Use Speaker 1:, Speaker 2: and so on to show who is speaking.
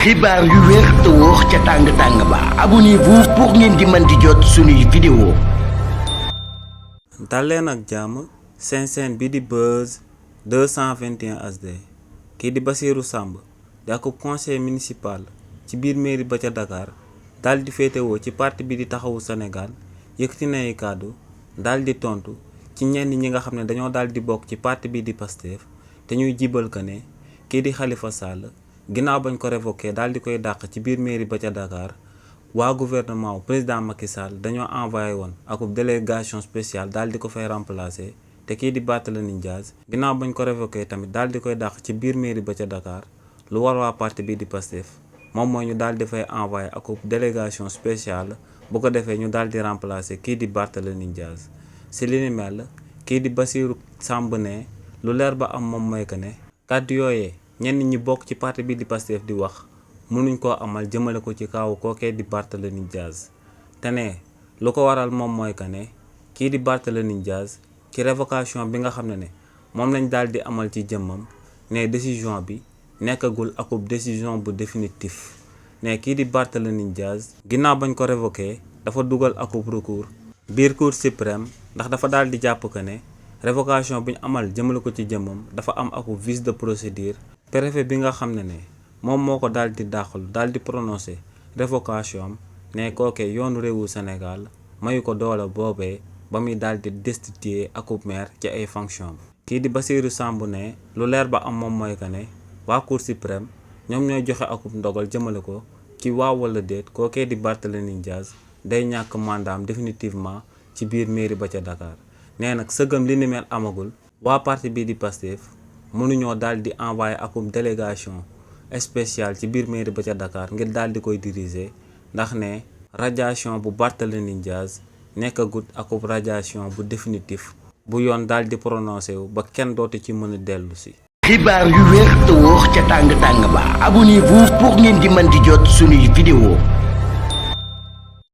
Speaker 1: xibaar yu wér te wóor ca tàng-tàng ba abonnez-vous pour ngeen di mën di jot suñuy vidéo.
Speaker 2: daleen ak jàmm seen chaîne bi di Buzz 221 HD kii di Bassirou Samb di ak conseiller municipal ci biir mairie ba ca Dakar daal di féetewoo ci parti bi di Taxawu Sénégal yëkkati na ay kàddu daal di tontu ci ñenn ñi nga xam ne dañoo daal di bokk ci parti bi di Pastef te ñuy jibal ka ne kii di Khalifa Sall ginnaaw bañ ko révoqué daal di koy dàq ci biir mairie ba ca Dakar waa gouvernement wu président Macky Sall dañoo envoyé woon akub délégation spéciale daal di ko fay remplacer te kii di Barthélémy Dias ginnaaw bañ ko révoqué tamit daal di koy dàq ci biir mairie ba ca Dakar lu war waa parti bi di Pastef moom mooy ñu daal di fay envoyé akub délégation spéciale bu ko defee ñu daal di remplacer kii di Barthélémy Dias si li ni mel kii di Bassirou Samb ne lu leer ba am moom mooy que ne kàddu yooyee ñenn ñi bokk ci parti bi di Pastef di wax mënuñ koo amal jëmale ko ci kaawu kookee di Barthélémy Dias te ne lu ko waral moom mooy que ne kii di Barthélémy Dias ci révocation bi nga xam ne moom lañ daal di amal ci jëmmam ne décision bi nekkagul akub décision bu définitif ne kii di Barthélémy Dias ginnaaw bañ ko révoqué dafa dugal akub recours biir cour suprême ndax dafa daal di jàpp que ne révocation bi ñu amal jëmale ko ci jëmmam dafa am akub vice de procédure. préfet bi nga xam ne moom moo ko daal di dàqal daal di prononcé révocation am ne kooke yoonu réewu Sénégal mayu ko doole boobee ba muy daal di destituer akub maire ci ay fonction kii di Bassirou Samb ne lu leer ba am moom mooy que ne waa cour suprême ñoom ñooy joxe akub ndogal jëmale ko ci waaw wala déet kookee di Barthélémy Dias day ñàkk mandaam définitivement ci biir mairie ba ca Dakar nee nag sëgëm li ni mel amagul waa parti bii di Pastef mënuñoo daal di envoyé akub délégation spéciale ci biir mairie ba ca Dakar ngir daal di koy diriger ndax ne radiation bu Barthélémy Dias nekkagut akub radiation bu définitif bu yoon daal di prononcé wu ba kenn dootu ci mën a dellu si.
Speaker 1: xibaar yu wér te wóor ca tàng-tàng ba abonnez-vous pour ngeen di mën di jot suñuy vidéo.